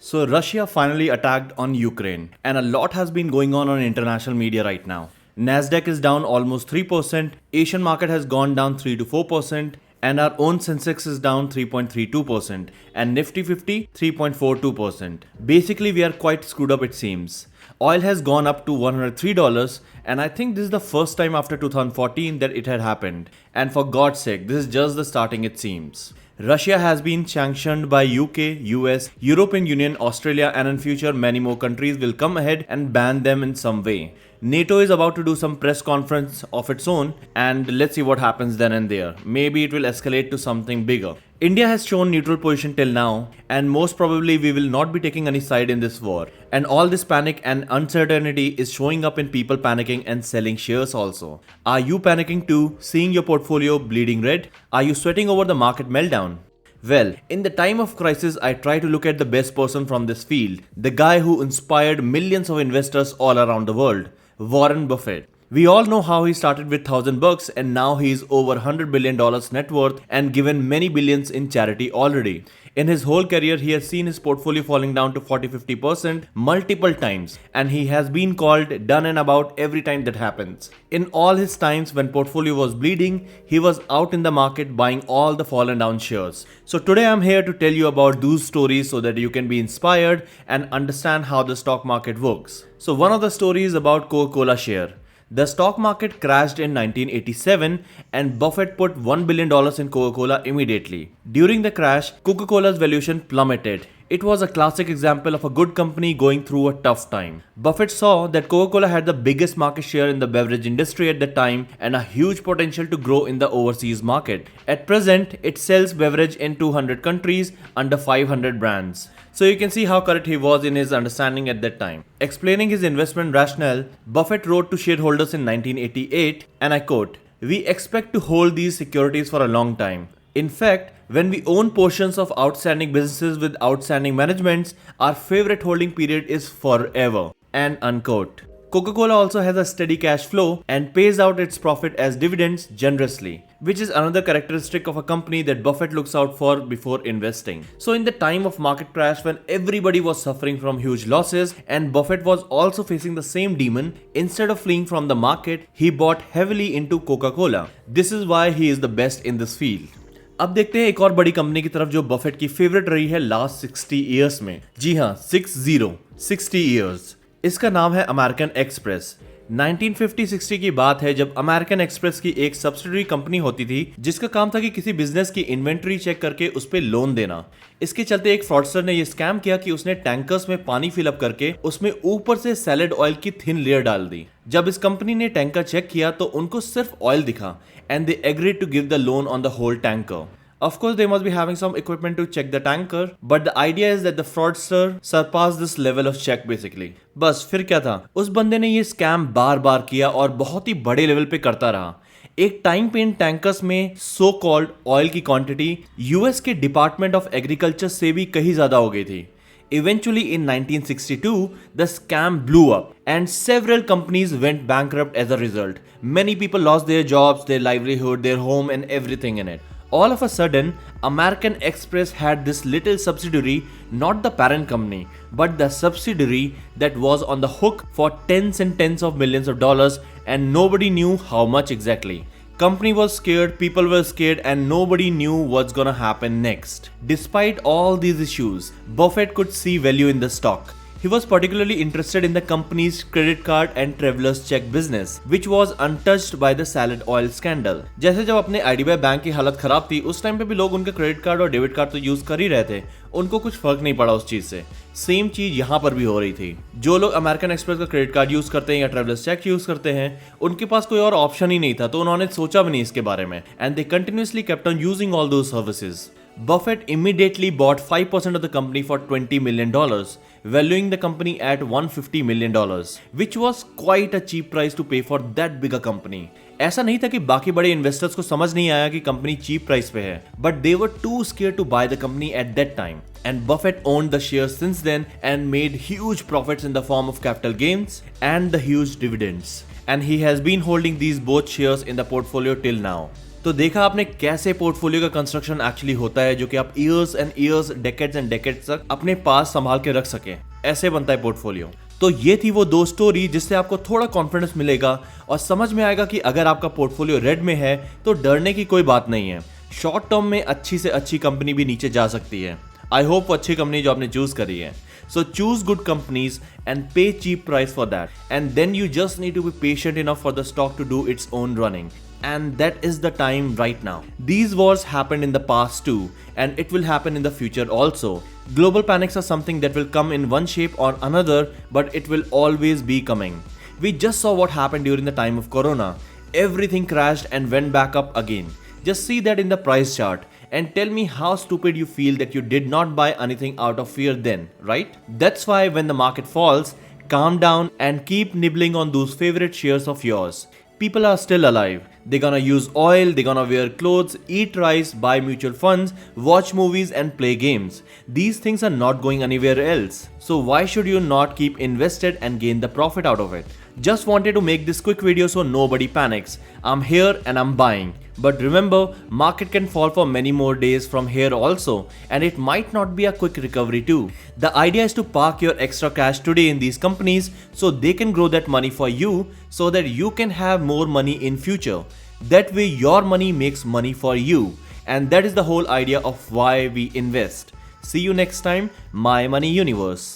So Russia finally attacked on Ukraine, and a lot has been going on international media right now. Nasdaq is down almost 3%, Asian market has gone down 3 to 4%, and our own Sensex is down 3.32%, and Nifty 50 3.42%. Basically, we are quite screwed up it seems. Oil has gone up to $103, and I think this is the first time after 2014 that it had happened. And for God's sake, this is just the starting it seems. Russia has been sanctioned by UK, US, European Union, Australia, and in future many more countries will come ahead and ban them in some way. NATO is about to do some press conference of its own, and let's see what happens then and there. Maybe it will escalate to something bigger. India has shown neutral position till now, and most probably we will not be taking any side in this war. And all this panic and uncertainty is showing up in people panicking and selling shares also. Are you panicking too, seeing your portfolio bleeding red? Are you sweating over the market meltdown? Well, in the time of crisis, I try to look at the best person from this field, the guy who inspired millions of investors all around the world, Warren Buffett. We all know how he started with $1,000 and now he's over $100 billion net worth and given many billions in charity already. In his whole career, he has seen his portfolio falling down to 40-50% multiple times, and he has been called done and about every time that happens. In all his times when portfolio was bleeding, he was out in the market buying all the fallen down shares. So today I'm here to tell you about those stories so that you can be inspired and understand how the stock market works. So one of the stories about Coca-Cola share. The stock market crashed in 1987 and Buffett put $1 billion in Coca-Cola immediately. During the crash, Coca-Cola's valuation plummeted. It was a classic example of a good company going through a tough time. Buffett saw that Coca-Cola had the biggest market share in the beverage industry at the time and a huge potential to grow in the overseas market. At present, it sells beverage in 200 countries under 500 brands. So you can see how correct he was in his understanding at that time. Explaining his investment rationale, Buffett wrote to shareholders in 1988, and I quote, "We expect to hold these securities for a long time. In fact, when we own portions of outstanding businesses with outstanding managements, our favorite holding period is forever." And unquote. Coca-Cola also has a steady cash flow and pays out its profit as dividends generously, which is another characteristic of a company that Buffett looks out for before investing. So in the time of market crash when everybody was suffering from huge losses and Buffett was also facing the same demon, instead of fleeing from the market, he bought heavily into Coca-Cola. This is why he is the best in this field. अब देखते हैं एक और बड़ी company की तरफ जो Buffett की फेवरेट रही है लास्ट 60 इयर्स में। जी हाँ, 60 इयर्स। इसका नाम है अमेरिकन एक्सप्रेस। 1950-60 की बात है जब अमेरिकन एक्सप्रेस की एक सब्सिडरी कंपनी होती थी जिसका काम था कि किसी बिजनेस की इन्वेंट्री चेक करके उस पे लोन देना। इसके चलते एक फ्रॉडस्टर ने ये स्कैम किया कि उसने टैंकर्स में पानी फिलअप करके उसमें ऊपर से सैलेड ऑयल की थिन लेयर डाल दी। जब इस कंपनी ने टैंकर चेक किया तो उनको सिर्फ ऑयल दिखा and they agreed to give the loan on the whole tanker. Of course, they must be having some equipment to check the tanker, but the idea is that the fraudster surpassed this level of check basically. बस फिर क्या था, उस बंदे ने ये scam बार बार किया और बहुत ही बड़े लेवल पे करता रहा। एक टाइम पे इन टैंकर्स में सो कॉल्ड ऑयल की क्वांटिटी यूएस के डिपार्टमेंट ऑफ एग्रीकल्चर से भी कहीं ज्यादा हो गई थी। Eventually in 1962, the scam blew up and several companies went bankrupt as a result. Many people lost their jobs, their livelihood, their home and everything in it. All of a sudden, American Express had this little subsidiary, not the parent company, but the subsidiary that was on the hook for tens and tens of millions of dollars and nobody knew how much exactly. Company was scared, people were scared and nobody knew what's gonna happen next. Despite all these issues, Buffett could see value in the stock. He was particularly interested in the company's credit card and traveler's check business, which was untouched by the salad oil scandal. जैसे जब अपने IDBI bank की हालत खराब थी, उस time पे भी लोग उनका क्रेडिट कार्ड और डेबिट कार्ड तो यूज कर ही रहे थे, उनको कुछ फर्क नहीं पड़ा उस चीज से। सेम चीज यहाँ पर भी हो रही थी। जो लोग अमेरिकन एक्सप्रेस का क्रेडिट कार्ड यूज करते हैं या ट्रेवलर्स चेक यूज करते हैं, उनके पास कोई और ऑप्शन ही नहीं था, तो उन्होंने सोचा भी नहीं इसके बारे में, and they continuously kept on using all those services. Buffett immediately bought 5% of the company for $20 million, valuing the company at $150 million, which was quite a cheap price to pay for that big a company. ऐसा नहीं था कि बाकी बड़े investors को समझ नहीं आया कि कंपनी चीप प्राइस पे है, but they were too scared to buy the company at that time. And Buffett owned the shares since then and made huge profits in the form of capital gains and the huge dividends. And he has been holding these both shares in the portfolio till now. तो देखा आपने कैसे portfolio का construction actually होता है, जो कि आप years and years, decades and decades तक अपने पास संभाल के रख सके। ऐसे बनता है पोर्टफोलियो। तो ये थी वो 2 स्टोरी जिससे आपको थोड़ा कॉन्फिडेंस मिलेगा और समझ में आएगा कि अगर आपका पोर्टफोलियो रेड में है तो डरने की कोई बात नहीं है। शॉर्ट टर्म में अच्छी से अच्छी कंपनी भी नीचे जा सकती है। आई होप वो अच्छी कंपनी जो आपने चूज करी है। So choose good companies and pay cheap price for that. And then you just need to be patient enough for the stock to do its own running. And that is the time right now. These wars happened in the past too, and it will happen in the future also. Global panics are something that will come in one shape or another, but it will always be coming. We just saw what happened during the time of Corona. Everything crashed and went back up again. Just see that in the price chart. And tell me how stupid you feel that you did not buy anything out of fear then, right? That's why when the market falls, calm down and keep nibbling on those favorite shares of yours. People are still alive. They're gonna use oil, they're gonna wear clothes, eat rice, buy mutual funds, watch movies and play games. These things are not going anywhere else. So why should you not keep invested and gain the profit out of it? Just wanted to make this quick video so nobody panics. I'm here and I'm buying. But remember, market can fall for many more days from here also, and it might not be a quick recovery too. The idea is to park your extra cash today in these companies so they can grow that money for you so that you can have more money in future. That way your money makes money for you, and that is the whole idea of why we invest. See you next time, My Money Universe.